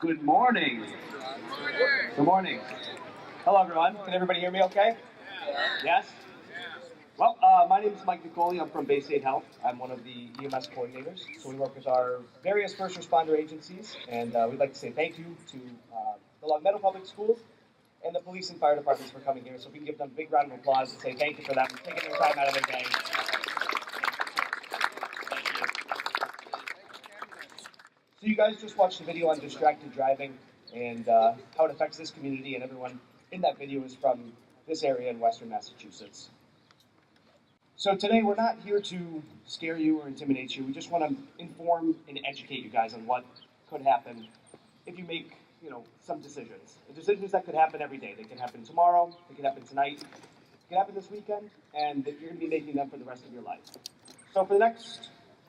Good morning. Good morning. Hello, everyone. Can everybody hear me okay? Yes? Well, my name is Mike Nicoli. I'm from Bay State Health. I'm one of the EMS coordinators. So we work with our various first responder agencies, and we'd like to say thank you to the Long Meadow Public Schools and the police and fire departments for coming here. So if we can give them a big round of applause and say thank you for them, taking their time out of their day. So you guys just watched the video on distracted driving and how it affects this community, and everyone in that video is from this area in Western Massachusetts. So today we're not here to scare you or intimidate you. We just want to inform and educate you guys on what could happen if you make, some decisions. The decisions that could happen every day. They can happen tomorrow, they can happen tonight, they can happen this weekend, and that you're going to be making them for the rest of your life. So for the next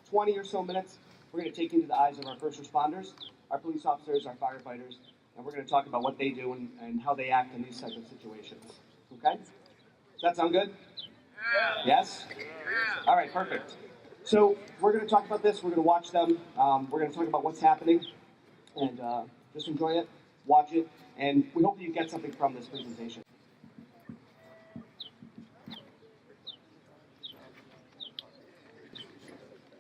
20 or so minutes, we're going to take into the eyes of our first responders, our police officers, our firefighters, and we're going to talk about what they do and how they act in these types of situations. Okay? Does that sound good? Yes? All right, perfect. So we're going to talk about this. We're going to watch them. We're going to talk about what's happening, and just enjoy it, watch it, and we hope that you get something from this presentation.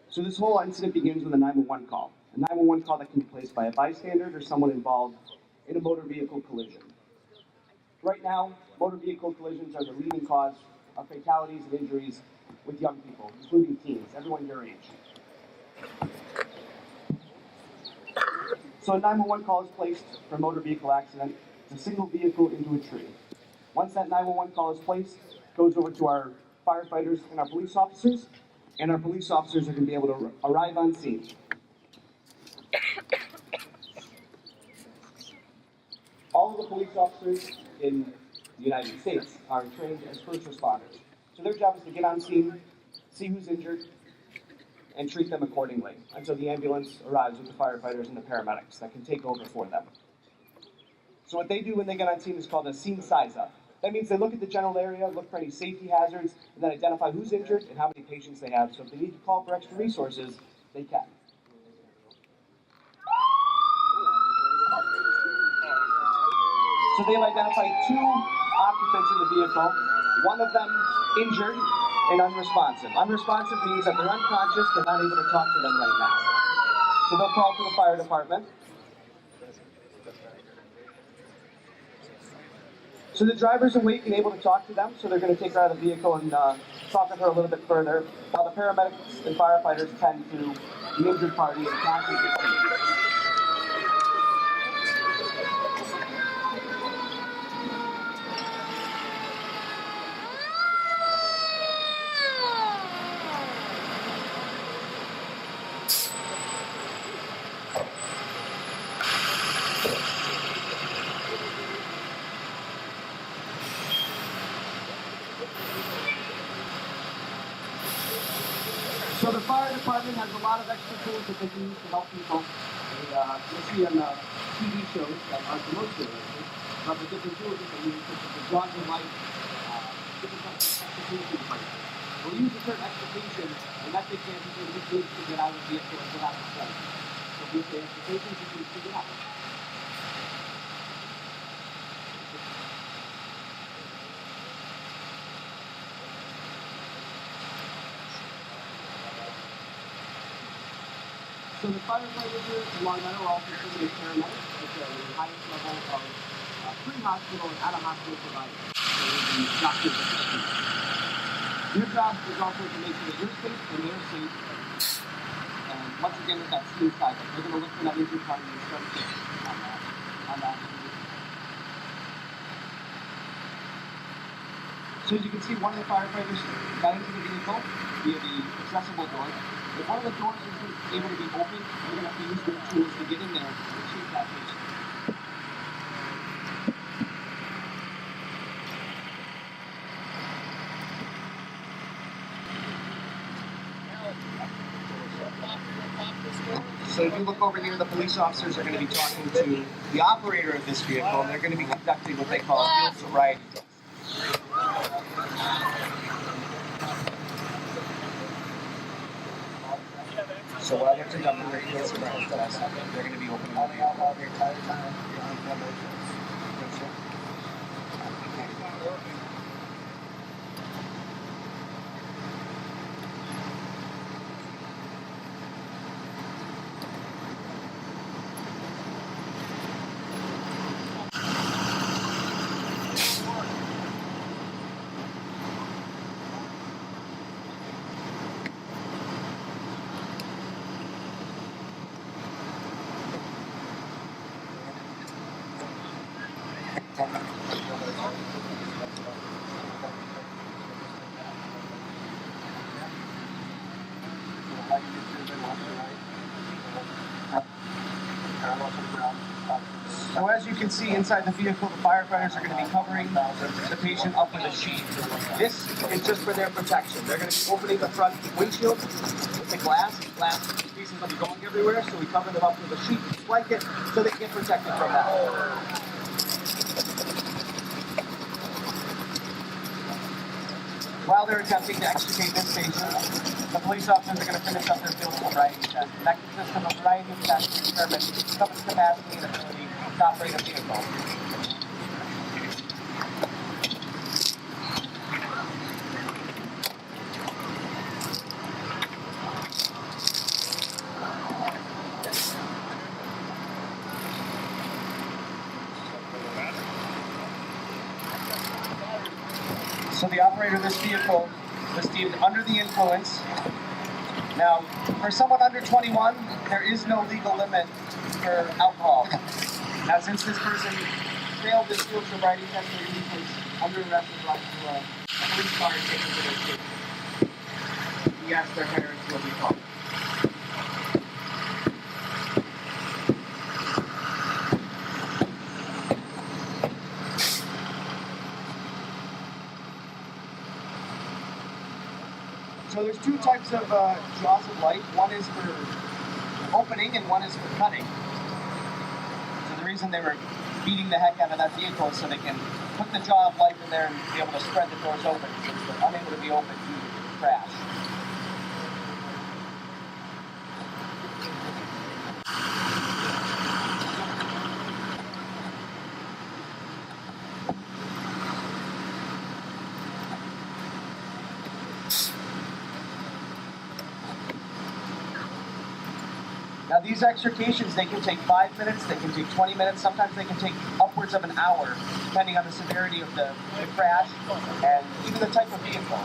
So this whole incident begins with a 911 call. A 911 call that can be placed by a bystander or someone involved in a motor vehicle collision. Right now, motor vehicle collisions are the leading cause of fatalities and injuries with young people, including teens, everyone your age. So a 911 call is placed for a motor vehicle accident to signal vehicle into a tree. Once that 911 call is placed, it goes over to our firefighters and our police officers, and our police officers are going to be able to arrive on scene. All of the police officers in the United States are trained as first responders. So their job is to get on scene, see who's injured, and treat them accordingly until the ambulance arrives with the firefighters and the paramedics that can take over for them. So what they do when they get on scene is called a scene size up. That means they look at the general area, look for any safety hazards, and then identify who's injured and how many patients they have. So if they need to call for extra resources, they can. So they have identified 2 occupants in the vehicle, one of them injured and unresponsive. Unresponsive means that they're unconscious, they're not able to talk to them right now. So they'll call for the fire department. So the driver's awake and able to talk to them, so they're going to take her out of the vehicle and talk to her a little bit further, while the paramedics and firefighters tend to the injured party and contact the scene. So the fire department has a lot of extra tools that they can use to help people. You'll see on TV shows that aren't the most realistic, but the different tools that they use, such as the jogging light, different types of extrication devices. We'll use a certain extrication, and that takes amputation to get out of the vehicle and get out of the site. So with the extrication, you can figure it out. So the firefighters here in Long Meadow are also considered paramedics, which are the highest level of pre-hospital and out-of-hospital providers. So they're the doctors of the team. Your job is also to make sure that you're safe and they're safe. And once again, with that scene side, they're going to look for that injured party and start to on that. So as you can see, one of the firefighters got into the vehicle via the accessible door. If one of the doors isn't able to be opened, you're going to have to use their tools to get in there and retrieve that patient. So if you look over here, the police officers are going to be talking to the operator of this vehicle, and they're going to be conducting what they call a field sobriety test. So while they're conducting their ESC test, they're going to be opening the vehicle. So as you can see inside the vehicle, the firefighters are going to be covering the patient up with a sheet. This is just for their protection. They're going to be opening the front windshield with the glass. Glass pieces will be going everywhere, so we cover them up with a sheet blanket so they can get protected from that. While they're attempting to extricate this patient, the police officers are going to finish up their field sobriety test. That consists of a variety of tests to determine someone's capacity and ability to operate a vehicle. So the operator of this vehicle was deemed under the influence. Now, for someone under 21, there is no legal limit for alcohol. Now, since this person failed this field sobriety test, he was under arrest and brought to a police car and taken to their station. He asked their parents what he called. So there's two types of jaws of life. One is for opening and one is for cutting. So the reason they were beating the heck out of that vehicle is so they can put the jaw of life in there and be able to spread the doors open since they're unable to be opened due to the crash. Now these extrications, they can take 5 minutes, they can take 20 minutes, sometimes they can take upwards of an hour, depending on the severity of the crash and even the type of vehicle.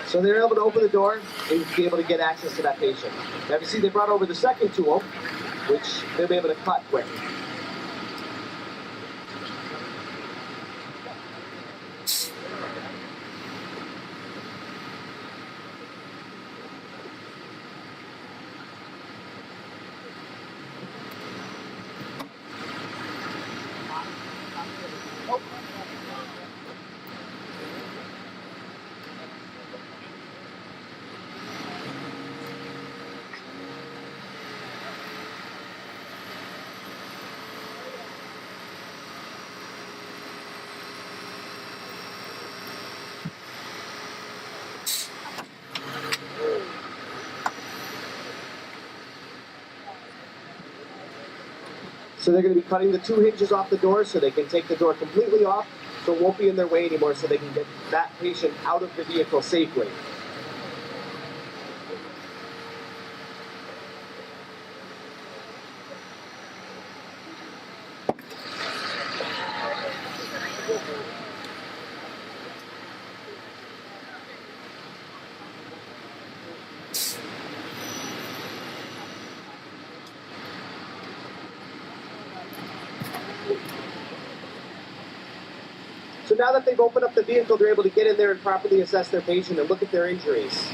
So they're able to open the door and be able to get access to that patient. Now you see they brought over the second tool, which they'll be able to cut quick. So they're going to be cutting the two hinges off the door so they can take the door completely off so it won't be in their way anymore so they can get that patient out of the vehicle safely. now that they've opened up the vehicle, they're able to get in there and properly assess their patient and look at their injuries.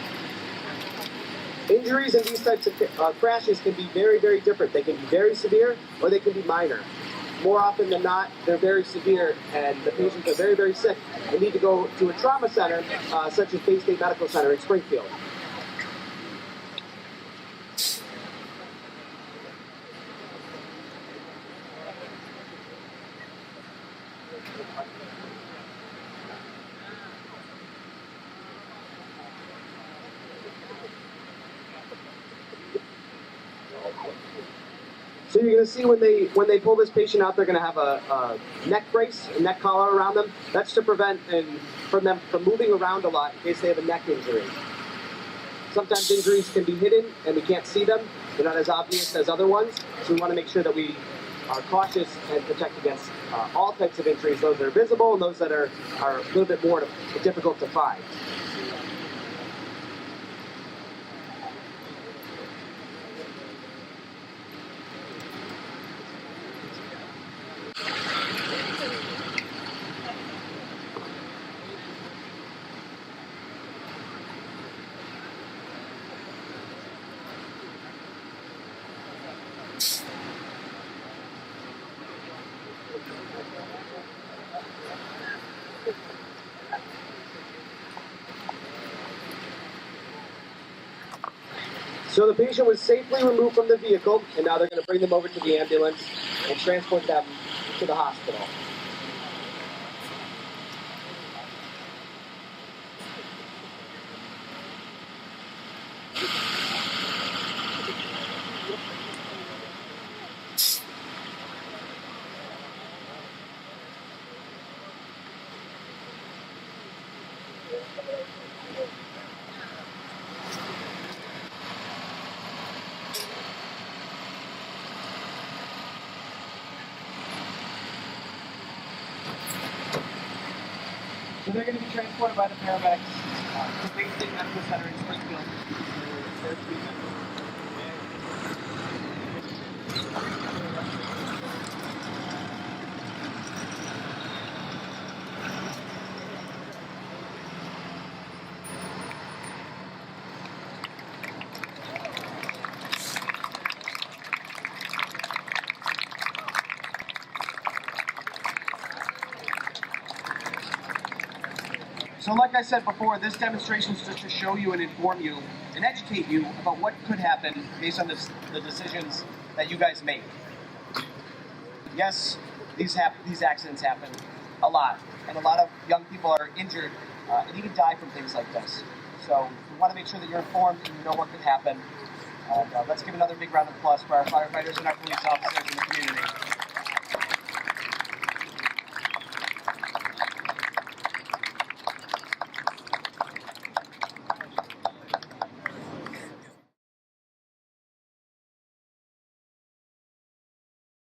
Injuries in these types of crashes can be very, very different. They can be very severe or they can be minor. More often than not, they're very severe and the patients are very, very sick and need to go to a trauma center such as Bay State Medical Center in Springfield. So you're going to see when they pull this patient out, they're going to have a neck brace, a neck collar around them. That's to prevent from them from moving around a lot in case they have a neck injury. Sometimes injuries can be hidden and we can't see them. They're not as obvious as other ones. So we want to make sure that we are cautious and protect against all types of injuries, those that are visible and those that are a little bit more difficult to find. So the patient was safely removed from the vehicle, and now they're going to bring them over to the ambulance and transport them to the hospital. So they're going to be transported by the paramedics to Bay State Medical Center in Springfield for their treatment. So like I said before, this demonstration is just to show you and inform you and educate you about what could happen based on the decisions that you guys make. Yes, these accidents happen a lot, and a lot of young people are injured and even die from things like this. So we want to make sure that you're informed and you know what could happen. And let's give another big round of applause for our firefighters and our police officers in the community.